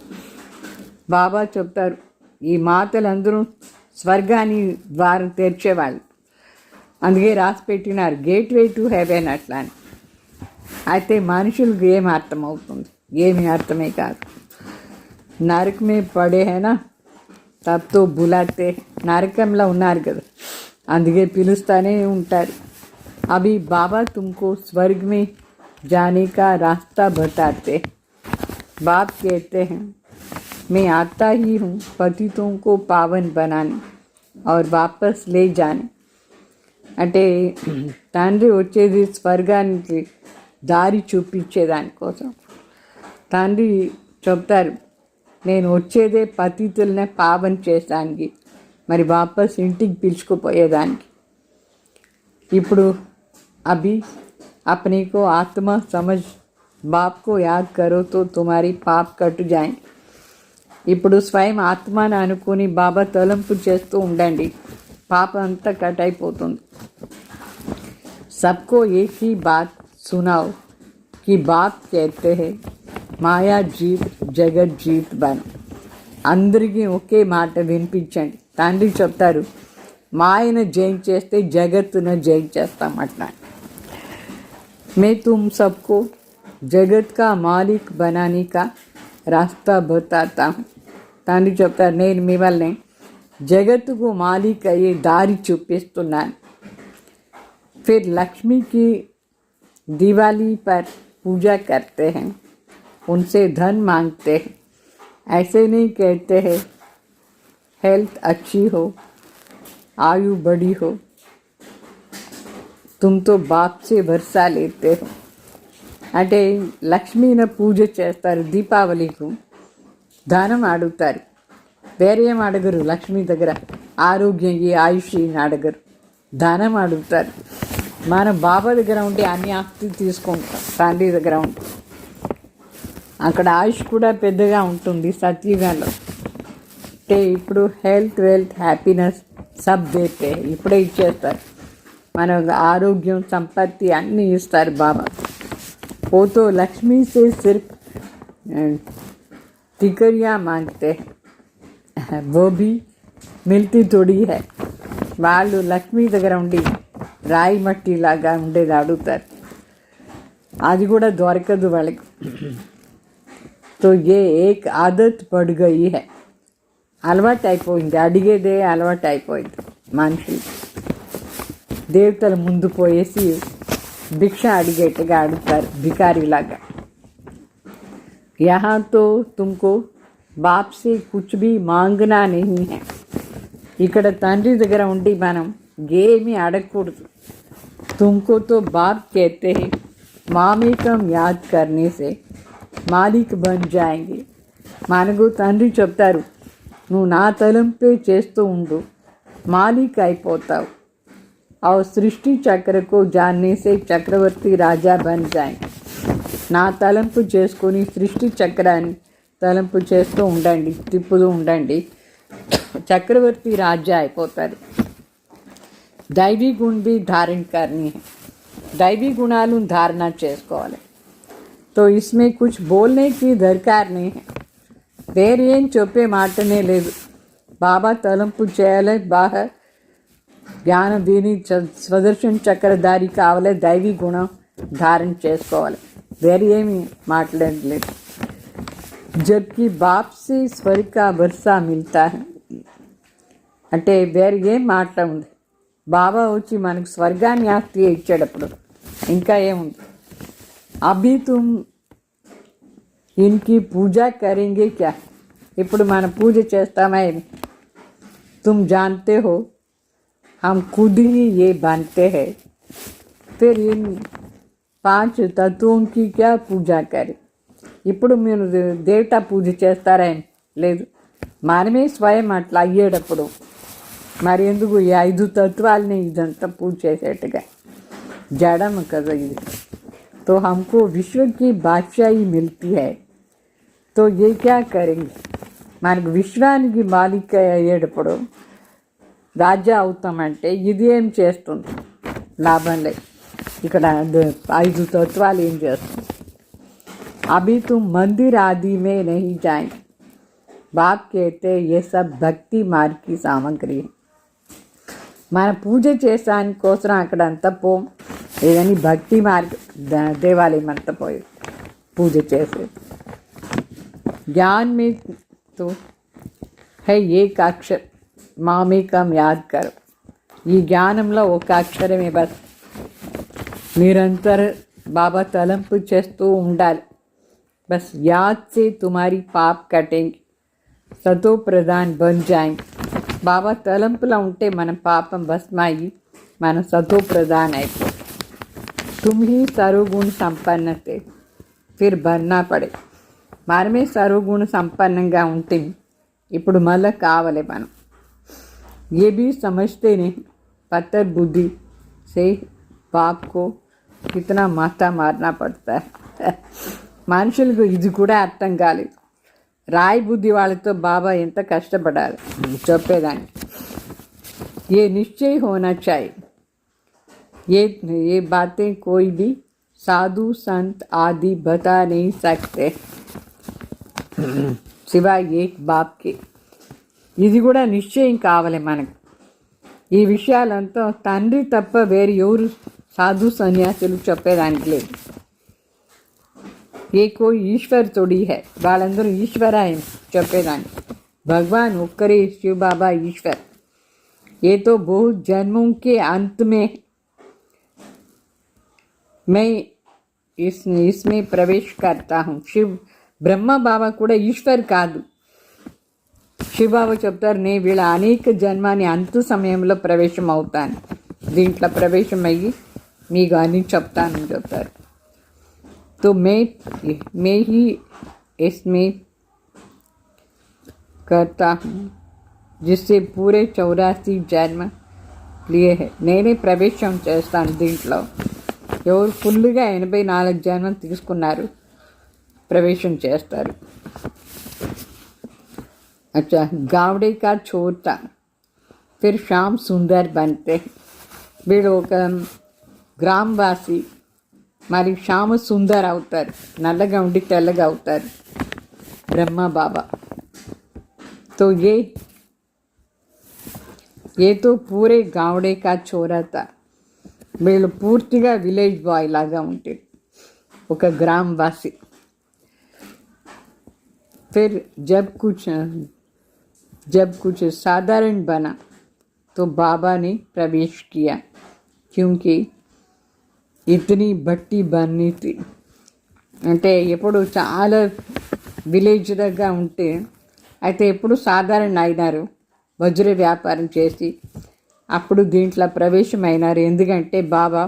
బాబా చెప్తారు, ఈ మాతలందరూ స్వర్గాన్ని ద్వారం తెరిచేవాళ్ళు, అందుకే రాసి పెట్టినారు గేట్ వే టు హెవెన్ అట్లా అని. అయితే మనుషులకు ఏమి అర్థమవుతుంది, ఏమి అర్థమే కాదు. నరకమే పడే హేనా తప్తో బులాతే, నరకంలో ఉన్నారు కదా అందుకే పిలుస్తూనే ఉంటారు. అవి బాబా తుమ్కో స్వర్గ్ మే जाने का रास्ता बताते. बाप कहते हैं, मैं आता ही हूँ पतितों को पावन बनाने और वापस ले जाने. అంటే తండ్రి వచ్చేది స్వర్గానికి దారి చూపించేదానికోసం. తండ్రి చెప్తారు, నేను వచ్చేదే పతితుల్ని పావన్ చేసానికి, మరి వాపస్ ఇంటికి పిలుచుకుపోయేదానికి. ఇప్పుడు అభి अपने को आत्मा समझ बाप को याद करो तो तुम्हारी पाप कट जाए. ఇప్పుడు స్వయం ఆత్మను అనుకుని బాబా తలంపు చేస్తూ ఉండండి, పాపం అంతా కట్ అయిపోతుంది. सबको एक ही बात सुनाओ कि बाप कहते हैं, మాయా జీత్ జగత్ జీత్ బన్. అందరికీ ఒకే మాట వినిపించండి. తండ్రి చెప్తారు, మాయను జయించేస్తే జగత్తును జయించేస్తామట్లా. मैं तुम सबको जगत का मालिक बनाने का रास्ता बताता हूँ. తండ్రి చెప్తారు, నేను మిమ్మల్ని జగత్తుకు మాలిక్ అయ్యే దారి చూపిస్తున్నాను. फिर लक्ष्मी की दिवाली पर पूजा करते हैं उनसे धन मांगते हैं। ऐसे नहीं कहते हैं हेल्थ अच्छी हो, आयु बड़ी हो। तुम तो बाप से भरोसा लेते हो। అంటే లక్ష్మీని పూజ చేస్తారు, దీపావళికు దానం అడుగుతారు, వేరే ఏం అడగరు. లక్ష్మీ దగ్గర ఆరోగ్యం ఈ ఆయుష్ని అడగరు, దానం అడుగుతారు. మనం బాబా దగ్గర ఉంటే అన్ని ఆస్తి తీసుకుంటాం, తండ్రి దగ్గర ఉంటే అక్కడ ఆయుష్ కూడా పెద్దగా ఉంటుంది సత్యుగంలో. అంటే ఇప్పుడు హెల్త్ వెల్త్ హ్యాపీనెస్ సబ్ దేతే, ఇప్పుడే ఇచ్చేస్తారు. మన ఆరోగ్యం సంపత్తి అన్నీ ఇస్తారు బాబా. वो तो लक्ष्मी से सिर्फ टिकरियाँ मांगते हैं, वो भी मिलती थोड़ी है. వాళ్ళు లక్ష్మీ దగ్గర ఉండి రాయి మట్టి లాగా ఉండేది అడుగుతారు, అది కూడా దొరకదు వాళ్ళకి. तो ये एक आदत पड़ गई है, అలవాటు అయిపోయింది, అడిగేదే అలవాటు అయిపోయింది మనుషులు. దేవతల ముందు పోయేసి భిక్ష అడిగేట్టుగా అడుగుతారు భికారిలాగా. यहाँ तो तुमको बाप से कुछ भी मांगना नहीं है. ఇక్కడ తండ్రి దగ్గర ఉండి మనం ఏమీ అడగకూడదు. तुमको तो बाप कहते हैं मामेकम याद करने से मालिक बन जाएंगे. మనకు తండ్రి చెప్తారు నువ్వు నా తలంపే చేస్తూ ఉండు, మాలిక్ అయిపోతావు. और सृष्टि चक्र को जानने से चक्रवर्ती राजा बन जाए. నా తలంపు చేసుకొని సృష్టి చక్రాన్ని తలంపు చేస్తూ ఉండండి, తిప్పుతూ ఉండండి, చక్రవర్తి రాజా అయిపోతారు. దైవీ గుణ भी धारण करनी है, దైవీ గుణాలను ధారణ చేసుకోవాలి. तो इसमें कुछ बोलने की दरकार नहीं है. వేరే ఏం చెప్పే మాటనే లేదు. బాబా తలంపు చేయాలి, బాగా జ్ఞానం దీని స్వదర్శన చక్రధారి కావాలి, దైవీ గుణం ధారణ చేసుకోవాలి, వేరే ఏమి మాట్లాడలేదు. జబ్కి బాప్ సే స్వర్గ కా వర్షా మిల్తా హై. అంటే వేరే ఏం మాట్లా ఉంది, బాబా వచ్చి మనకు స్వర్గాన్ని ఆస్తి ఇచ్చేటప్పుడు ఇంకా ఏముంది. అభి తుమ్ ఇన్కి పూజా కరేంగే క్యా, ఇప్పుడు మనం పూజ చేస్తామా ఏమి. తుమ్ జాన్తే హో हम खुद ही ये बनते हैं, फिर इन 5 तत्वों की क्या पूजा करें. ఇప్పుడు మీరు దేవతా పూజ చేస్తారని లేదు, మనమే స్వయం అట్లా అయ్యేటప్పుడు మరి ఎందుకు ఈ 5 తత్వాలని ఇదంతా పూజ చేసేట్టుగా జడం కదా ఇది. तो हमको विश्व की बादशाही मिलती है, तो ये क्या करेंगे. మనకు విశ్వానికి మాలిక అయ్యేటప్పుడు రాజా అవుతామంటే ఇది ఏం చేస్తుంది, లాభం లేదు. ఇక్కడ 5 తత్వాలు ఏం చేస్తుంది. అభి తుమ్ మందిర్ ఆది మే నహీ జాయేంగే. బాప్ कहते ये सब భక్తి మార్గ్ की సామగ్రి. మన పూజ చేసాని కోసం అక్కడ అంతా పోం, ఏదని భక్తి మార్గ దేవాలయం అంతా పోయి పూజ చేసే. జ్ఞాన్ మే తో హై ఏక్ అక్షర్ మామేకం యాద్ కరో. ఈ జ్ఞానంలో ఒక అక్షరమే బస్. నిరంతర బాబా తలంపు చేస్తూ ఉండాలి. బస్ యాద్ సే తుమారీ పాప్ కటేంగే, సతో ప్రధాన్ బన్ జాయేంగే. బాబా తలంపులో ఉంటే మన పాపం భస్మాయి, మన సతో ప్రధాన్ అయిపో. తుమ్ హీ సర్వగుణ సంపన్న తే ఫిర్ బన్నా పడే. మనమే సర్వగుణ సంపన్నంగా ఉంటే ఇప్పుడు మళ్ళీ కావాలి మనం. ये भी समझते नहीं पत्थर बुद्धि से बाप को कितना माथा मारना पड़ता है. మనుషులకు ఇది కూడా అర్థం కాలేదు. రాయి బుద్ధి వాళ్ళతో బాబా ఎంత కష్టపడాలి చెప్పేదాన్ని. ये निश्चय होना चाहिए, ये बातें कोई भी साधु संत आदि बता नहीं सकते सिवाय एक बाप के. ఇది కూడా నిశ్చయం కావాలి మనకు. ఈ విషయాలంతా తండ్రి తప్ప వేరు ఎవరు సాధు సన్యాసులు చెప్పేదానికి లేదు. ఏ కోయి ఈశ్వర్ తోడి హై, వాళ్ళందరూ ఈశ్వర చెప్పేదాన్ని. భగవాన్ ఒక్కరే శివ బాబా ఈశ్వర్. ఏ తో బహుత్ జన్మోं के अंत में मैं इसमें प्रवेश करता हूँ. शिव బ్రహ్మ బాబా కూడా ఈశ్వర్ కాదు. శివబాబా చెప్తారు, నేను వీళ్ళ అనేక జన్మాని అంతు సమయంలో ప్రవేశం అవుతాను, దీంట్లో ప్రవేశం అయ్యి మీకు అని చెప్తానని చెప్తారు. तो मैं ही इसमें करता हूँ जिससे पूरे 84 జన్మ लिए है. నేనే ప్రవేశం చేస్తాను దీంట్లో. ఎవరు ఫుల్గా 84 జన్మం తీసుకున్నారు ప్రవేశం చేస్తారు. अच्छा, गावड़े का छोड़ता फिर शाम सुंदर बनते. వీడు ఒక గ్రామవాసి, మరి శ్యామ సుందర్ అవుతారు, నల్లగా ఉండి తెల్లగా అవుతారు బ్రహ్మ బాబా. तो ये तो పూరే గావడే కా చోరత. వీళ్ళు పూర్తిగా విలేజ్ బాయ్ లాగా ఉంటారు, ఒక గ్రామవాసి. फिर जब कुछ साधारण बना तो बाबा ने प्रवेश किया क्योंकि ఇతని బట్టి బన్నీతి. అంటే ఎప్పుడు చాలా విలేజ్ దగ్గర ఉంటే అయితే ఎప్పుడు సాధారణ అయినారు, వజ్ర వ్యాపారం చేసి అప్పుడు దీంట్లో ప్రవేశం అయినారు. ఎందుకంటే బాబా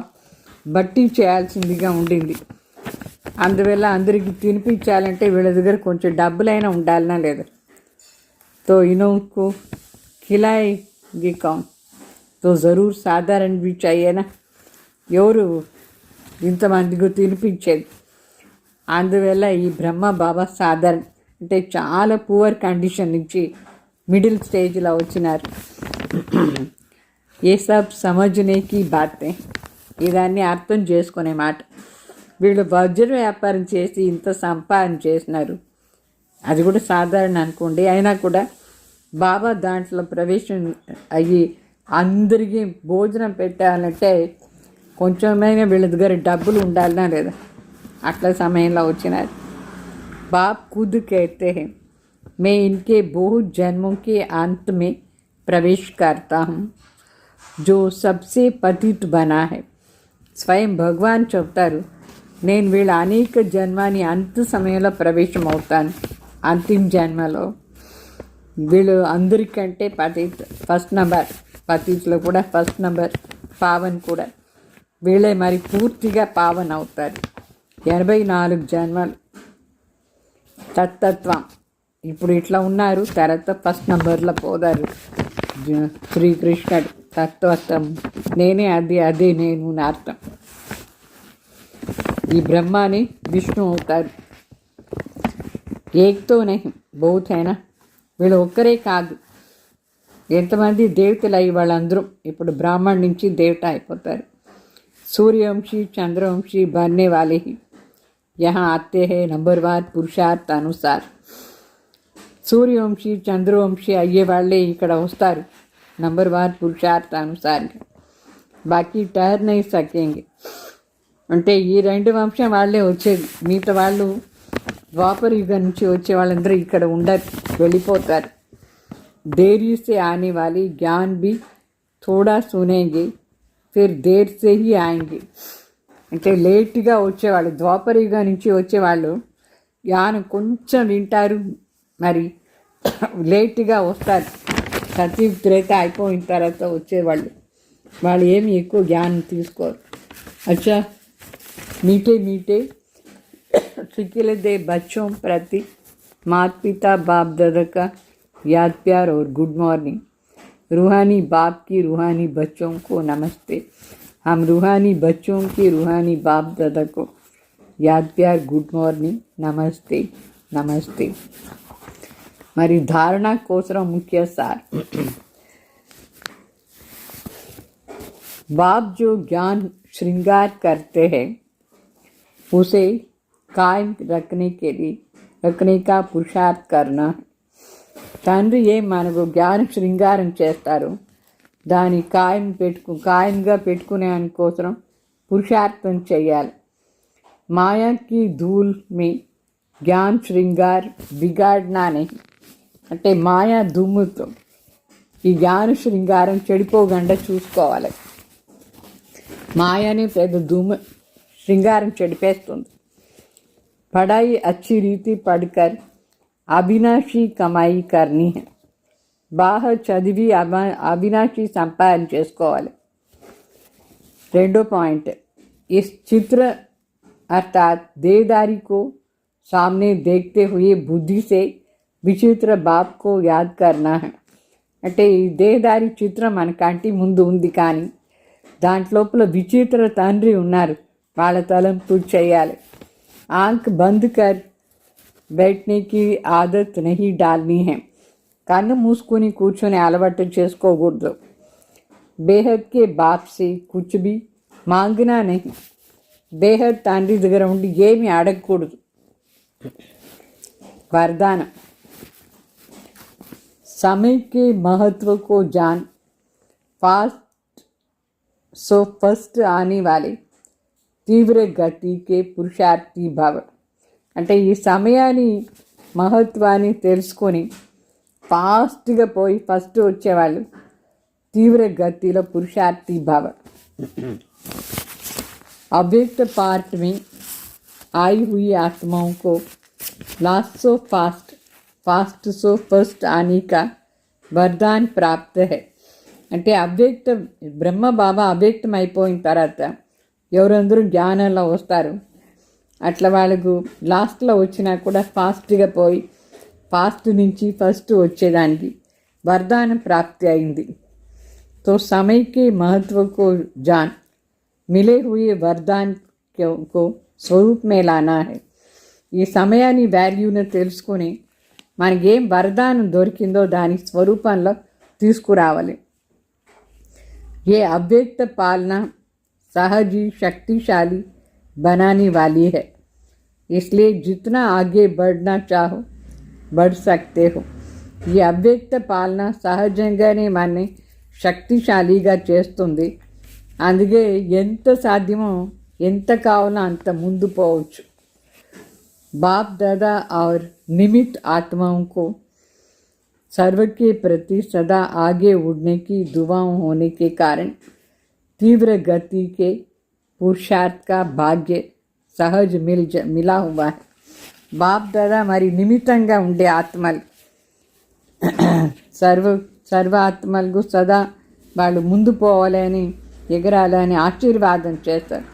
బట్టి చేయాల్సిందిగా ఉండింది. అందువల్ల అందరికీ తినిపించాలంటే వీళ్ళ దగ్గర కొంచెం డబ్బులైనా ఉండాలనా లేదా. तो इनको खिलाएगी कौन, तो ज़रूर साधारण भी चाहिए ना. ఎవరు ఇంతమందికి తినిపించేది. అందువల్ల ఈ బ్రహ్మ బాబా సాధారణ అంటే చాలా పువర్ కండిషన్ నుంచి మిడిల్ స్టేజ్లో వచ్చినారు. ఏ సబ్ సమజ్నేకి బాతే, ఇదాన్ని అర్థం చేసుకునే మాట. వీళ్ళు వజ్ర వ్యాపారం చేసి ఇంత సంపాదన చేసినారు, అది కూడా సాధారణ అనుకోండి. అయినా కూడా బాబా దాంట్లో ప్రవేశం అయ్యి అందరికీ భోజనం పెట్టాలంటే కొంచెమైనా వీళ్ళ దగ్గర డబ్బులు ఉండాలనా లేదా, అట్లా సమయంలో వచ్చినారు. बाप खुद कहते हैं, मैं इनके बहुत जन्मों के अंत में प्रवेश करता हूँ जो सबसे पतित बना है. స్వయం భగవాన్ చెప్తారు, నేను వీళ్ళ అనేక జన్మాని అంత సమయంలో ప్రవేశం అవుతాను. అంతిమ జన్మలో వీళ్ళు అందరికంటే పతిత్ ఫస్ట్ నెంబర్, పతిత్లో కూడా ఫస్ట్ నెంబర్, పావన్ కూడా వీళ్ళే మరి పూర్తిగా పావన్ అవుతారు. 84 జన్మలు తత్తత్వం ఇప్పుడు ఇట్లా ఉన్నారు, తర్వాత ఫస్ట్ నెంబర్లో పోదారు. శ్రీకృష్ణుడు తత్వత్వం, నేనే అది, అదే నేను నా అర్థం. ఈ బ్రహ్మాని విష్ణు అవుతారు. ఏక్తోనే బహుత్ అయినా వీళ్ళు ఒక్కరే కాదు, ఎంతమంది దేవతలు అయ్యి వాళ్ళందరూ ఇప్పుడు బ్రాహ్మణ్ నుంచి దేవత అయిపోతారు. सूर्यवंशी चंद्रवंशी बनने वाले ही यहाँ आते हैं नंबरवार पुरुषार्थ अनुसार. सूर्यवंशी चंद्रवंशी अయ్యే వాళ్ళే ఇక్కడ వస్తారు నంబర్వార్ పురుషార్థ అనుసార్. బాకీ టైర్ నై సకేంగే, అంటే ఈ 2 వంశం వాళ్ళే వచ్చేది. మిగతా వాళ్ళు ద్వాపర యుగం నుంచి వచ్చే వాళ్ళందరూ ఇక్కడ ఉండరు, వెళ్ళిపోతారు. देरी से आने वाली ज्ञान भी थोड़ा सुनेंगे फिर देर से ही आएंगे. అంటే లేట్గా వచ్చేవాళ్ళు, ద్వాపర యుగం నుంచి వచ్చేవాళ్ళు జ్ఞానం కొంచెం వింటారు, మరి లేట్గా వస్తారు. సతీవ్ త్రేత అయిపోయిన తర్వాత వచ్చేవాళ్ళు, వాళ్ళు ఏమి ఎక్కువ జ్ఞానం తీసుకోరు. అచ్చా, मीठे मीठे सिखिले दे बच्चों प्रति माता पिता बाप दादा का याद प्यार और गुड मॉर्निंग. रूहानी बाप की रूहानी बच्चों को नमस्ते. हम रूहानी बच्चों की रूहानी बाप दादा को याद प्यार गुड मॉर्निंग, नमस्ते नमस्ते. మరి ధారణ కోసం ముఖ్య సార్. बाप जो ज्ञान श्रृंगार करते हैं उसे कायम रखने का पुरुषार्थ करना. తండ్రి మనకు జ్ఞాన శృంగారం చేస్తారు, దాన్ని కాయంగా పెట్టుకునే కోసం పురుషార్థం చేయాలి. మాయాకి ధూల్ మీ జ్ఞాన్ శృంగార్ బిగాడ్నానే, అంటే మాయా దుమ్ముతో ఈ జ్ఞాన శృంగారం చెడిపోకుండా చూసుకోవాలి. మాయని పెద్ద దుమ్ము శృంగారం చెడిపేస్తుంది. पढ़ाई अच्छी रीति पढ़कर అవినాశి కమాయి करनी है। బాగా చదివి అవినాశి సంపాదన చేసుకోవాలి। రెండో పాయింట్, इस चित्र अर्थात देहदारी को सामने देखते हुए बुद्धि से విచిత్ర బాప్ को याद करना है। అంటే ఈ దేహదారి చిత్రం మన కంటి ముందు ఉంది, కానీ దాంట్లోపల విచిత్ర తండ్రి ఉన్నారు, వాళ్ళ తలంపు చేయాలి। आंख बंद कर बैठने की आदत नहीं डालनी है। కన్ను మూసుకొని కూర్చొని అలవాటు చేసుకోకూడదు। బేహద్ కే బాప్ సే కుచ్ భీ మాంగనా नहीं। బేహద్ తండ్రి దగ్గర ఉండి ఏమి అడగకూడదు। वरदान, समय के महत्व को जान, फर्स्ट आने वाले తీవ్ర గతికే పురుషార్థి భవ। అంటే ఈ సమయాన్ని మహత్వాన్ని తెలుసుకొని ఫాస్ట్గా పోయి ఫస్ట్ వచ్చేవాళ్ళు తీవ్ర గతిలో పురుషార్థి భవ। अव्यक्त पार्ट में आई हुई आत्माओं को last so fast so first आने का वरदान प्राप्त है। అంటే అవ్యక్త బ్రహ్మ బాబా అవ్యక్తం అయిపోయిన తర్వాత ఎవరందరూ జ్ఞానంలో వస్తారు, అట్లా వాళ్ళకు లాస్ట్లో వచ్చినా కూడా ఫాస్ట్గా పోయి ఫాస్ట్ నుంచి ఫస్ట్ వచ్చేదానికి వరదానం ప్రాప్తి అయింది। तो समय के महत्व को जान, मिले हुए वरदान को స్వరూప్ మే లానా है। ఈ సమయాన్ని వాల్యూను తెలుసుకొని మనకేం వరదానం దొరికిందో దాని స్వరూపంలో తీసుకురావాలి। ये अव्यक्त पालना सहजी शक्तिशाली बनाने वाली है, इसलिए जितना आगे बढ़ना चाहो बढ़ सकते हो। ये అవ్యక్త పాలన సహజంగానే మనని శక్తిశాలిగా చేస్తుంది, అందుకే ఎంత సాధ్యమో ఎంత కావాలో అంత ముందు పోవచ్చు। बाप दादा और निमित्त आत्माओं को सर्व के प्रति सदा आगे उड़ने की दुआओं होने के कारण तीव्र गति के पुरुषार्थ का भाग्य सहज मिला हुआ है। बाप दादा మరి నిమిత్తంగా ఉండే ఆత్మలు సర్వ ఆత్మలకు సదా వాళ్ళు ముందు పోవాలని ఎగరాలని ఆశీర్వాదం చేస్తారు।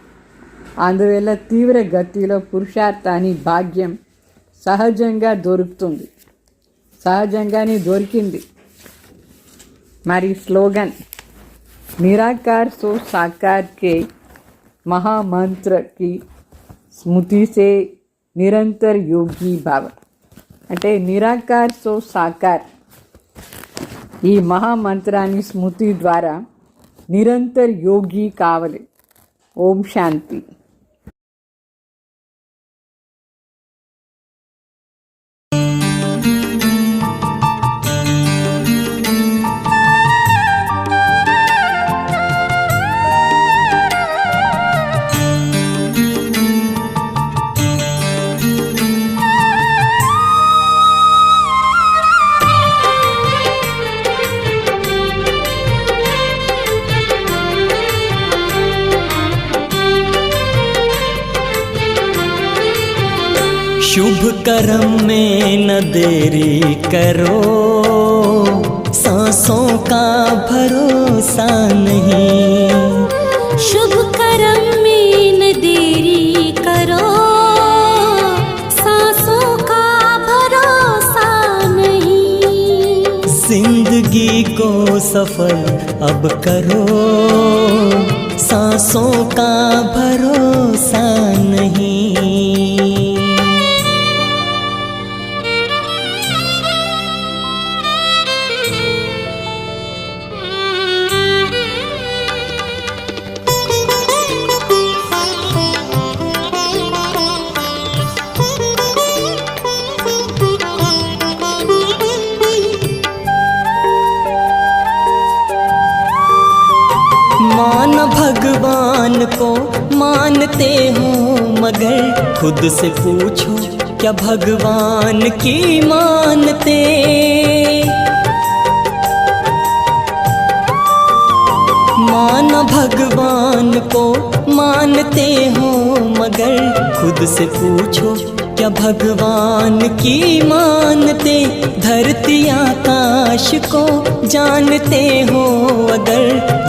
అందువల్ల తీవ్ర గతిలో పురుషార్థాన్ని భాగ్యం సహజంగానే దొరికింది। మరి స్లోగన్, निराकार सो साकार के महामंत्र की स्मृति से निरंतर योगी भाव। అంటే నిరాకార్ సో సాకార్ ఈ మహామంత్రాన్ని స్మృతి ద్వారా నిరంతర యోగి కావాలి। ఓం శాంతి। शुभ कर्म में न देरी करो, सांसों का भरोसा नहीं। शुभ कर्म में न देरी करो, सांसों का भरोसा नहीं। जिंदगी को सफल अब करो, सांसों का भरोसा नहीं। मान भगवान को मानते हो, मगर खुद से पूछो क्या भगवान की मानते। मान भगवान को मानते हो मगर खुद से पूछो क्या भगवान की मानते? धरती आकाश को जानते हो अगर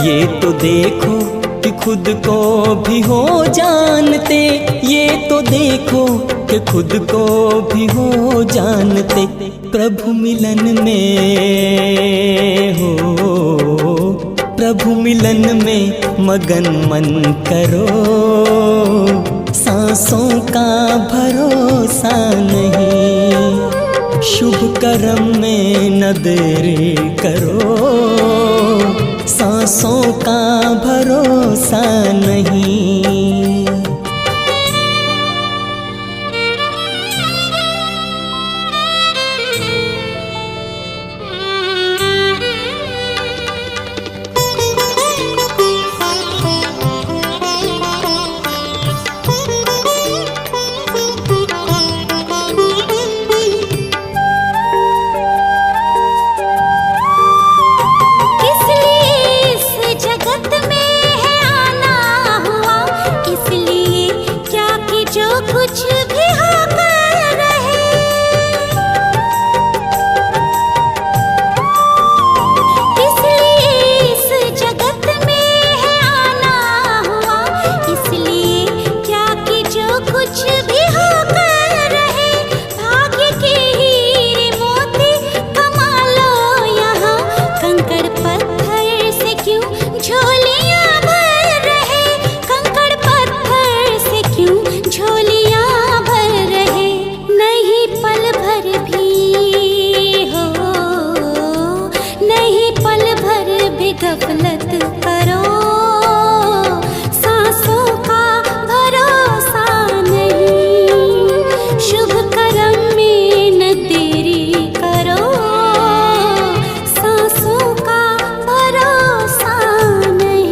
ये तो देखो कि खुद को भी हो जानते, ये तो देखो कि खुद को भी हो जानते। प्रभु मिलन में हो, प्रभु मिलन में मगन मन करो, सांसों का भरोसा नहीं, शुभ कर्म में न देरी करो, सांसों का भरोसा नहीं। कुछ भी होकर रहे, इसलिए इस जगत में है आना हुआ, इसलिए क्या कि जो कुछ भी होकर रहे, भाग्य के हीरे मोती कमा लो यहाँ, कंकड़ पत्थर से क्यों झोलियां भर रहे, कंकड़ पत्थर से क्यों झोलियां भर रहे। नहीं पल भर भी हो, नहीं पल भर भी गफलत करो, सांसों का भरोसा नहीं, शुभ कर्म में न देरी करो, सांसों का भरोसा नहीं।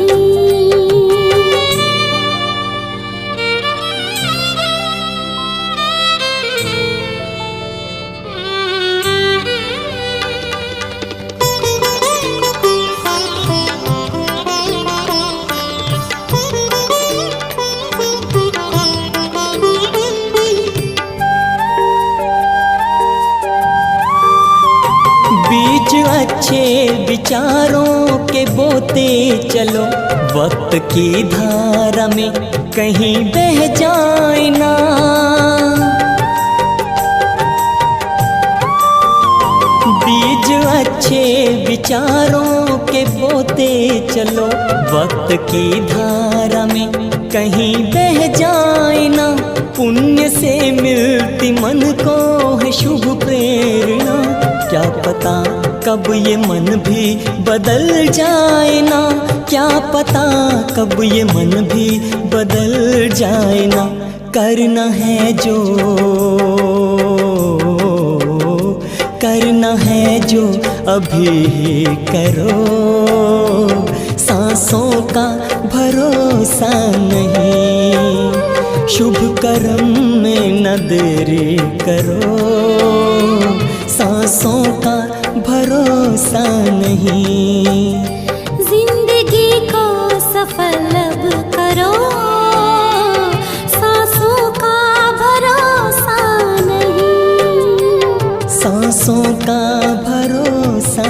बीज अच्छे विचारों के बोते चलो, वक्त की धारा में कहीं बह जाए ना, बीज अच्छे विचारों के बोते चलो, वक्त की धारा में कहीं बह जाए ना, पुण्य से मिलती मन को है शुभ प्रेरणा, क्या पता कब ये मन भी बदल जाए ना, क्या पता कब ये मन भी बदल जाए ना। करना है जो, करना है जो अभी ही करो, सांसों का भरोसा नहीं, शुभ कर्म में न देरी करो, सांसों का भरोसा नहीं। जिंदगी को सफल अब करो, सांसों का भरोसा नहीं, सांसों का भरोसा